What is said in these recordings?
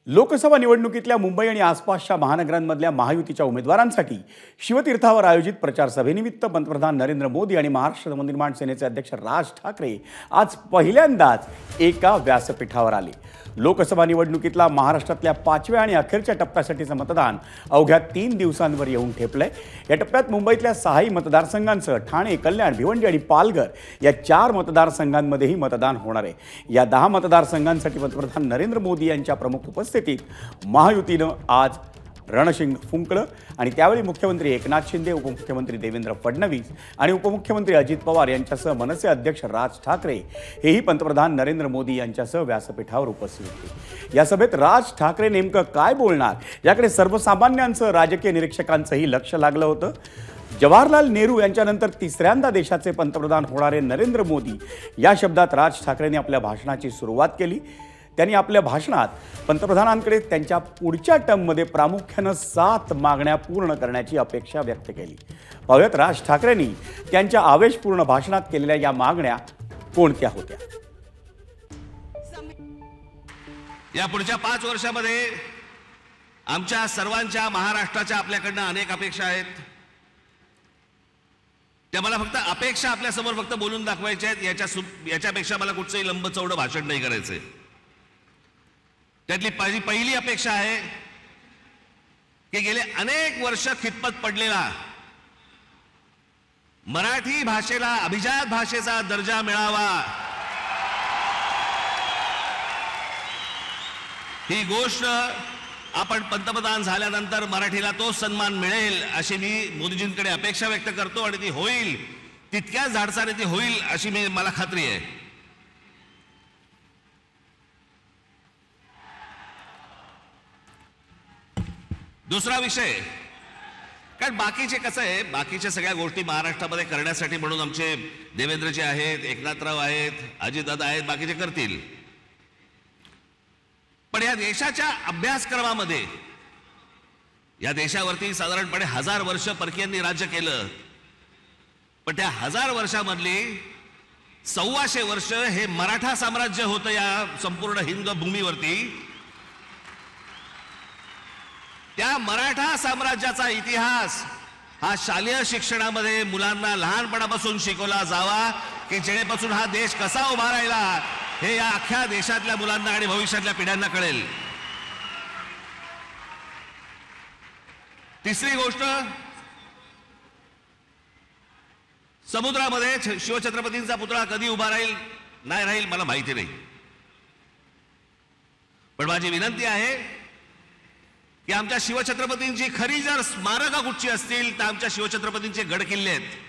लोकसभा निवडणुकीतल्या मुंबई आणि आसपासच्या महानगरांमधल्या महायुतीच्या उमेदवारांसाठी शिवतीर्थावर आयोजित प्रचार सभेनिमित्त पंतप्रधान नरेंद्र मोदी आणि महाराष्ट्र नवनिर्माण सेनेचे अध्यक्ष राज ठाकरे आज पहिल्यांदाच एका व्यासपीठावर आले। लोकसभा निवडणुकीतला महाराष्ट्रातल्या 5व्या आणि अखेरच्या टप्प्यासाठीचं मतदान अवघ्या 3 दिवसांवर येऊन ठेपलंय। या टप्प्यात मुंबईतल्या 6 मतदारसंघांसह ठाणे, कल्याण, भिवंडी आणि पालघर या 4 मतदारसंघांमध्येही मतदान होणार आहे। या 10 मतदारसंघांसाठी पंतप्रधान नरेंद्र मोदी यांच्या प्रमुख उपस्थितीत महायुतीनं आज रणशिंग फुंकलं आणि त्यावेळी मुख्यमंत्री एकनाथ शिंदे, उपमुख्यमंत्री देवेंद्र फडणवीस आणि उपमुख्यमंत्री अजित पवार यांच्यासह मनसे अध्यक्ष राज ठाकरे हेही पंतप्रधान नरेंद्र मोदी यांच्यासह व्यासपीठावर उपस्थित होते। या सभेत राज ठाकरे नेमकं काय बोलणार याकडे सर्वसामान्यांचं, राजकीय निरीक्षकांचंही लक्ष लागलं होतं। जवाहरलाल नेहरू यांच्यानंतर तिसऱ्यांदा देशाचे पंतप्रधान होणारे नरेंद्र मोदी या शब्दात राज ठाकरेंनी आपल्या भाषणाची सुरुवात केली। त्यांनी आपल्या भाषणात पंतप्रधानांकडे त्यांच्या पुढच्या टर्ममध्ये प्रामुख्यानं 7 मागण्या पूर्ण करण्याची अपेक्षा व्यक्त केली। पाहूयात राज ठाकरेंनी त्यांच्या आवेशपूर्ण भाषणात केलेल्या या मागण्या कोणत्या होत्या। या पुढच्या 5 वर्षामध्ये आमच्या सर्वांच्या, महाराष्ट्राच्या आपल्याकडनं अनेक अपेक्षा आहेत। त्या मला फक्त अपेक्षा आपल्यासमोर फक्त बोलून दाखवायच्या आहेत। याच्यापेक्षा मला कुठचंही लंबचौडं भाषण नाही करायचंय। त्यातली पहिली अपेक्षा आहे की गेले अनेक वर्ष खितपत पडलेला मराठी भाषेला अभिजात भाषेचा दर्जा मिळावा, ही गोष्ट आपण पंतप्रधान झाल्यानंतर मराठीला तो सन्मान मिळेल अशी मी मोदीजींकडे अपेक्षा व्यक्त करतो आणि ती होईल, तितक्याच धाडसाने ती होईल अशी मला खात्री आहे। दुसरा विषय, कारण बाकीचे कसं आहे, बाकीच्या सगळ्या गोष्टी महाराष्ट्रामध्ये करण्यासाठी म्हणून आमचे देवेंद्रजी आहेत, एकनाथराव आहेत, अजितदादा आहेत, बाकीचे करतील। पण या देशाच्या अभ्यासक्रमामध्ये, या देशावरती साधारणपणे 1000 वर्ष परकीयांनी राज्य केलं, पण त्या 1000 वर्षामधली 125 वर्ष हे मराठा साम्राज्य होतं या संपूर्ण हिंद भूमीवरती। त्या मराठा साम्राज्याचा इतिहास हा शालेय शिक्षणामध्ये मुलांना लहानपणापासून शिकवला जावा की जेणेपासून हा देश कसा उभा राहिला हे या अख्ख्या देशातल्या मुलांना आणि भविष्यातल्या पिढ्यांना कळेल। तिसरी गोष्ट, समुद्रामध्ये शिवछत्रपतींचा पुतळा कधी उभा राहील नाही राहील मला माहिती नाही, पण माझी विनंती आहे की आमच्या शिवछत्रपतींची खरी जर स्मारकं कुठची असतील तर आमच्या शिवछत्रपतींचे गड किल्ले आहेत।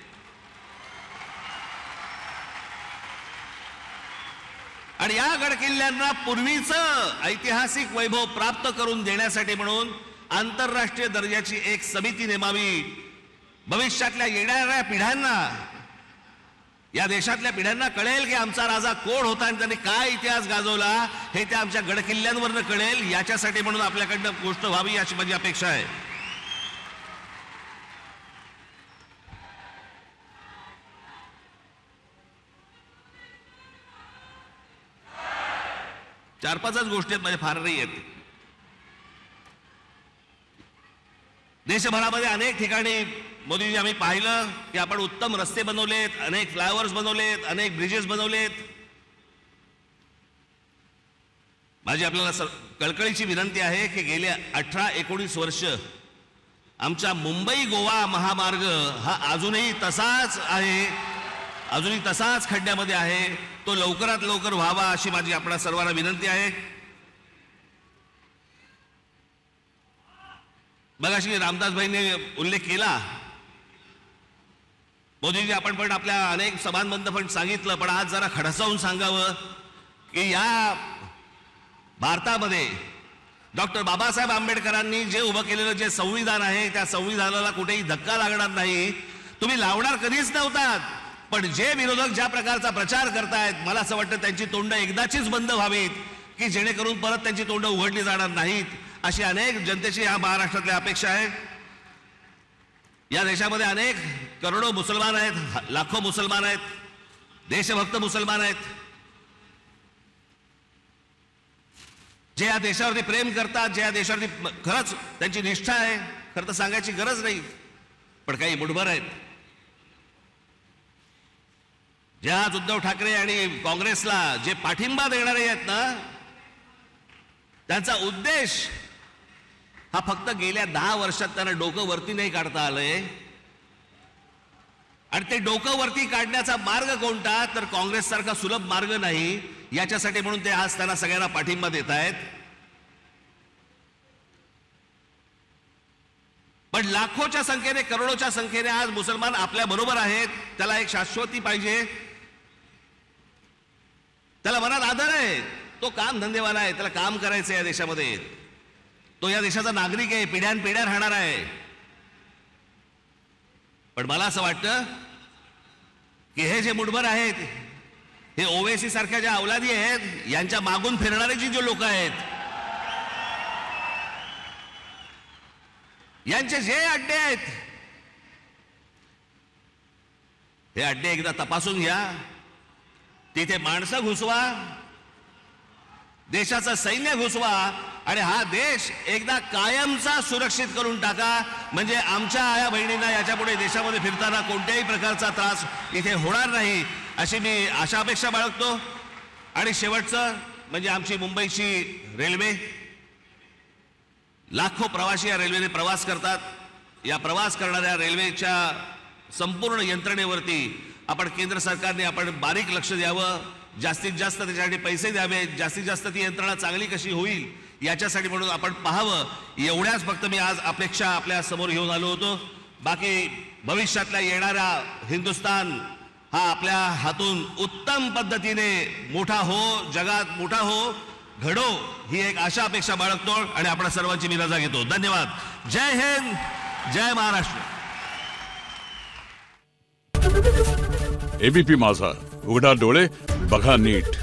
आणि या गड किल्ल्यांना पूर्वीचं ऐतिहासिक वैभव प्राप्त करून देण्यासाठी म्हणून आंतरराष्ट्रीय दर्जाची एक समिती नेमावी। भविष्यातल्या येणाऱ्या पिढ्यांना, या देशातल्या पिढ्यांना कळेल की आमचा राजा कोण होता आणि त्यांनी काय इतिहास गाजवला हे त्या आमच्या गडकिल्ल्यांवरनं कळेल। याच्यासाठी म्हणून आपल्याकडनं गोष्ट व्हावी अशी माझी अपेक्षा आहे। चार 5च गोष्टी आहेत, माझ्या फार नाही आहेत। देशभरामध्ये अनेक ठिकाणी मोदीजी आम्ही पाहिलं की आपण उत्तम रस्ते बनवलेत, अनेक फ्लायओव्हर्स बनवलेत, अनेक ब्रिजेस बनवलेत। माझी आपल्याला कळकळीची विनंती आहे की गेले 18-19 वर्ष आमचा मुंबई गोवा महामार्ग हा अजूनही तसाच आहे, अजूनही तसाच खड्ड्यामध्ये आहे। तो लवकरात लवकर व्हावा अशी माझी आपल्या सर्वांना विनंती आहे। मगाशी रामदासभाईंनी उल्लेख केला, मोदीजी आपण पण आपल्या अनेक सभांबद्दल पण सांगितलं, पण आज जरा खडसावून सांगावं की या भारतामध्ये डॉक्टर बाबासाहेब आंबेडकरांनी जे उभं केलेलं जे संविधान आहे त्या संविधानाला कुठेही धक्का लागणार नाही। तुम्ही लावणार कधीच नव्हतात, पण जे विरोधक ज्या प्रकारचा प्रचार करतायत मला असं वाटतं त्यांची तोंड एकदाचीच बंद व्हावीत की जेणेकरून परत त्यांची तोंड उघडली जाणार नाहीत, अशी अनेक जनतेची या महाराष्ट्रातल्या अपेक्षा आहे। या देशामध्ये अनेक करोडो मुसलमान आहेत, लाखो मुसलमान आहेत, देशभक्त मुसलमान आहेत। जे या देशावरती प्रेम करतात, जे या देशावरती खरंच त्यांची निष्ठा आहे, खरं तर सांगायची गरज नाही, पण काही मुठभर आहेत जे आज उद्धव ठाकरे आणि काँग्रेसला जे पाठिंबा देणारे आहेत ना, त्यांचा उद्देश हा फक्त गेल्या 10 वर्षात त्यांना डोकं वरती नाही काढता आलंय. आणि ते डोकं वरती काढण्याचा मार्ग कोणता, तर काँग्रेस सारखा सुलभ मार्ग नाही. याच्यासाठी म्हणून ते आज त्यांना सगळ्यांना पाठिंबा देत आहेत. पण लाखोच्या संख्येने, करोडोच्या संख्येने आज मुसलमान आपल्या बरोबर आहेत. त्याला एक शाश्वती पाहिजे, त्याला मनात आदर आहे, तो काम धंदेवाला आहे, त्याला काम करायचं या देशामध्ये, तो या देशाचा नागरिक आहे, पिढ्यानपिढ्या राहणार आहे. पण मला असं वाटतं की हे जे मुठभर आहेत, हे ओवेसी सारख्या ज्या अवलादी आहेत, यांच्या मागून फिरणारे जी लोक आहेत, यांचे जे अड्डे आहेत, हे अड्डे एकदा तपासून घ्या. तिथे माणसं घुसवा, देशाचं सैन्य घुसवा आणि हा देश एकदा कायमचा सुरक्षित करून टाका. म्हणजे आमच्या आया बहिणींना याच्यापुढे देशामध्ये फिरताना कोणत्याही प्रकारचा त्रास इथे होणार नाही, अशी मी आशा अपेक्षा बाळगतो. आणि शेवटचं म्हणजे आमची मुंबईची रेल्वे, लाखो प्रवासी या रेल्वेने प्रवास करतात. या प्रवास करणाऱ्या रेल्वेच्या संपूर्ण यंत्रणेवरती आपण केंद्र सरकारने आपण बारीक लक्ष द्यावं, जास्तीत जास्त त्याच्यासाठी पैसे द्यावे, जास्तीत जास्त ती यंत्रणा चांगली कशी होईल याच्यासाठी म्हणून आपण पाहावं. एवढ्याच फक्त मी आज अपेक्षा आपल्या समोर घेऊन आलो होतो. बाकी भविष्यातला येणारा हिंदुस्तान हा आपल्या हातून उत्तम पद्धतीने मोठा हो, जगात मोठा हो, घडो, ही एक आशा अपेक्षा बाळगतो आणि आपल्या सर्वांची मी रजा घेतो. धन्यवाद. जय हिंद, जय महाराष्ट्र. एबीपी माझा, उघडा डोळे बघा नीट.